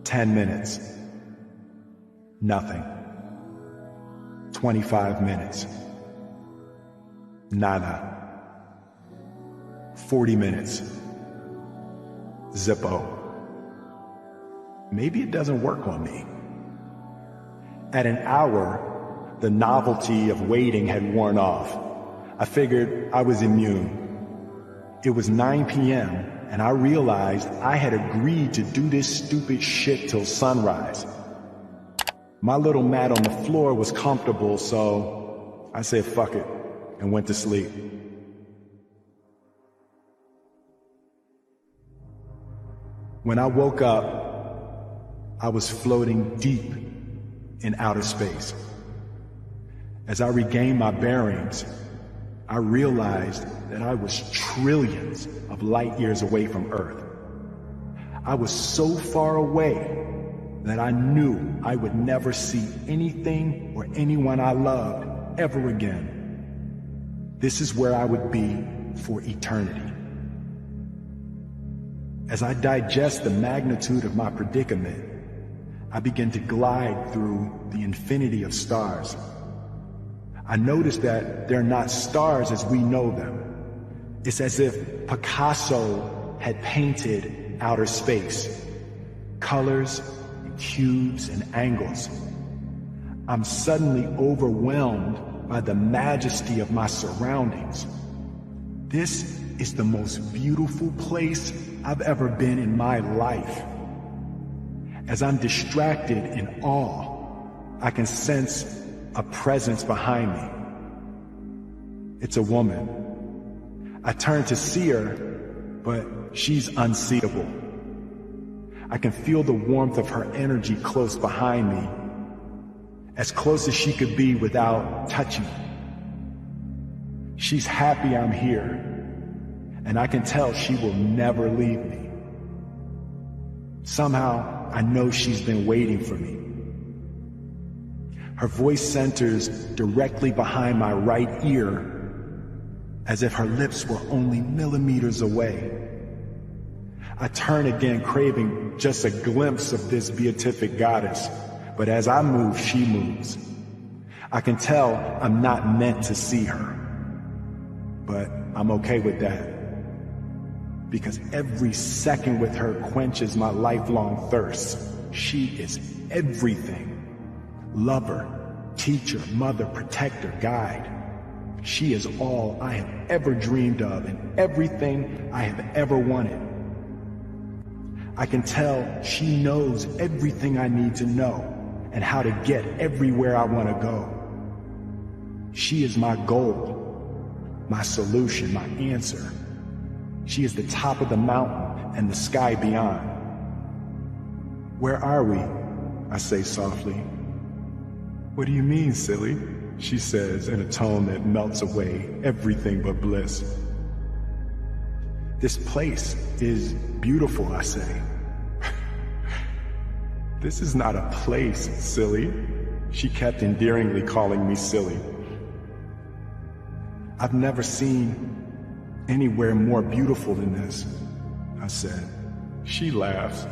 10 minutes. Nothing. 25 minutes. Nada. 40 minutes. Zippo. Maybe it doesn't work on me. At an hour, the novelty of waiting had worn off. I figured I was immune. It was 9 p.m. and I realized I had agreed to do this stupid shit till sunrise. My little mat on the floor was comfortable, so I said fuck it and went to sleep. When I woke up, I was floating deep in outer space. As I regained my bearings, I realized that I was trillions of light years away from Earth. I was so far away that I knew I would never see anything or anyone I loved ever again. This is where I would be for eternity. As I digest the magnitude of my predicament, I begin to glide through the infinity of stars. I notice that they're not stars as we know them. It's as if Picasso had painted outer space, colors, cubes, and angles. I'm suddenly overwhelmed by the majesty of my surroundings. This is the most beautiful place I've ever been in my life. As I'm distracted in awe, I can sense a presence behind me. It's a woman. I turn to see her, but she's unseeable. I can feel the warmth of her energy close behind me, as close as she could be without touching. She's happy I'm here, and I can tell she will never leave me. Somehow, I know she's been waiting for me. Her voice centers directly behind my right ear, as if her lips were only millimeters away. I turn again, craving just a glimpse of this beatific goddess, but as I move, she moves. I can tell I'm not meant to see her, but I'm okay with that, because every second with her quenches my lifelong thirst. She is everything. Lover, teacher, mother, protector, guide. She is all I have ever dreamed of and everything I have ever wanted. I can tell she knows everything I need to know and how to get everywhere I want to go. She is my goal, my solution, my answer. She is the top of the mountain and the sky beyond. Where are we? I say softly. What do you mean, silly? She says in a tone that melts away everything but bliss. This place is beautiful, I say. This is not a place, silly. She kept endearingly calling me silly. I've never seen anywhere more beautiful than this, I said. She laughs.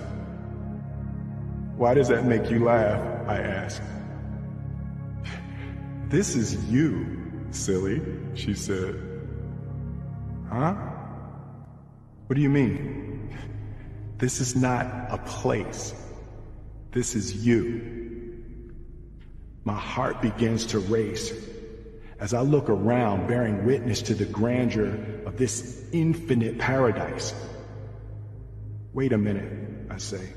Why does that make you laugh? I ask. This is you, silly, she said. Huh? What do you mean? This is not a place. This is you. My heart begins to race as I look around, bearing witness to the grandeur of this infinite paradise. Wait a minute, I say.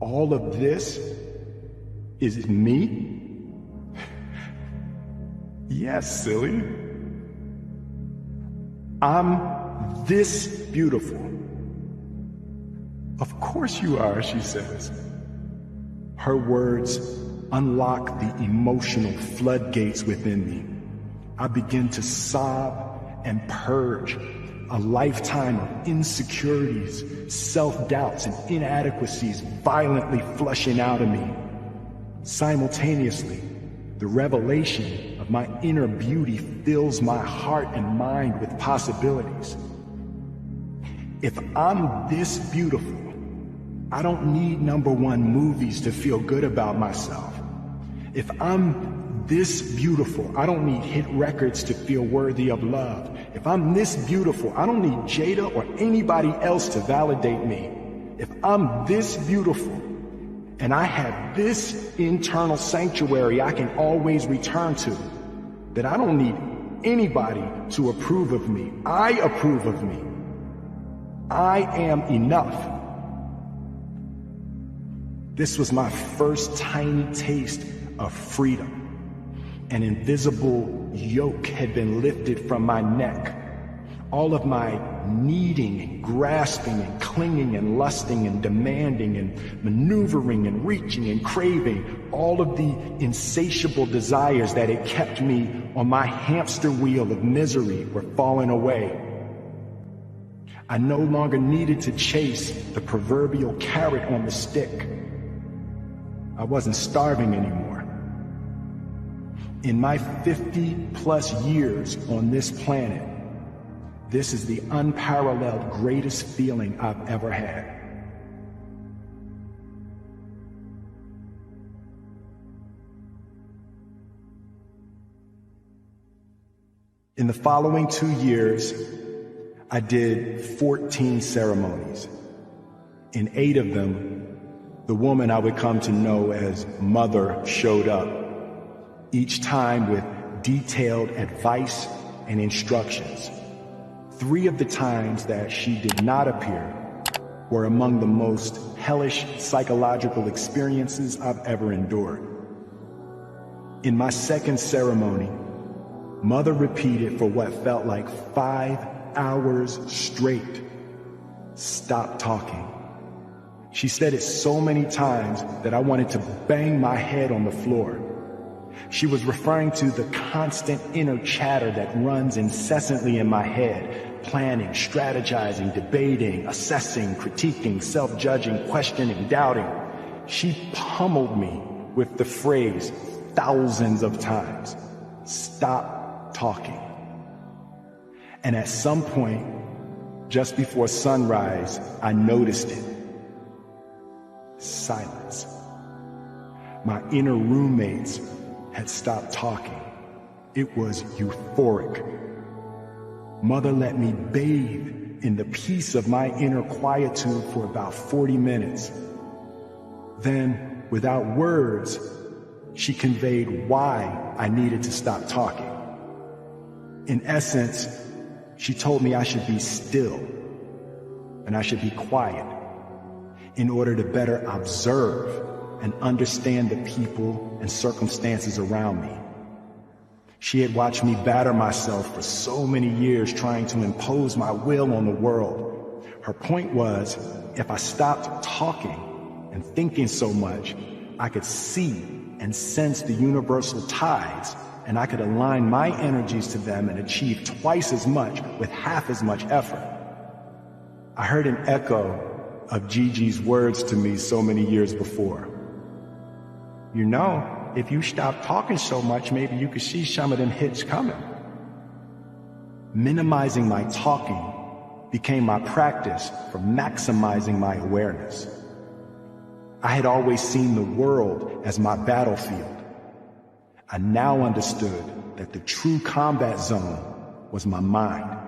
All of this is me? Yes, silly. I'm this beautiful. Of course you are, she says. Her words unlock the emotional floodgates within me. I begin to sob and purge a lifetime of insecurities, self-doubts, and inadequacies violently flushing out of me. Simultaneously, the revelation of my inner beauty fills my heart and mind with possibilities. If I'm this beautiful, I don't need #1 movies to feel good about myself. If I'm this beautiful, I don't need hit records to feel worthy of love. If I'm this beautiful, I don't need Jada or anybody else to validate me. If I'm this beautiful and I have this internal sanctuary I can always return to, then I don't need anybody to approve of me. I approve of me. I am enough. This was my first tiny taste of freedom. An invisible yoke had been lifted from my neck. All of my needing and grasping and clinging and lusting and demanding and maneuvering and reaching and craving, all of the insatiable desires that had kept me on my hamster wheel of misery were falling away. I no longer needed to chase the proverbial carrot on the stick. I wasn't starving anymore. In my 50+ years on this planet, this is the unparalleled greatest feeling I've ever had. In the following 2 years, I did 14 ceremonies. In 8 of them, the woman I would come to know as Mother showed up, each time with detailed advice and instructions. 3 of the times that she did not appear were among the most hellish psychological experiences I've ever endured. In my second ceremony, Mother repeated for what felt like 5 hours straight, "Stop talking." She said it so many times that I wanted to bang my head on the floor. She was referring to the constant inner chatter that runs incessantly in my head, planning, strategizing, debating, assessing, critiquing, self-judging, questioning, doubting. She pummeled me with the phrase thousands of times, "Stop talking." And at some point, just before sunrise, I noticed it. Silence. My inner roommates had stopped talking. It was euphoric. Mother let me bathe in the peace of my inner quietude for about 40 minutes. Then, without words, she conveyed why I needed to stop talking. In essence, she told me I should be still and I should be quiet in order to better observe and understand the people and circumstances around me. She had watched me batter myself for so many years trying to impose my will on the world. Her point was, if I stopped talking and thinking so much, I could see and sense the universal tides, and I could align my energies to them and achieve twice as much with half as much effort. I heard an echo of Gigi's words to me so many years before. You know, if you stop talking so much, maybe you could see some of them hits coming. Minimizing my talking became my practice for maximizing my awareness. I had always seen the world as my battlefield. I now understood that the true combat zone was my mind.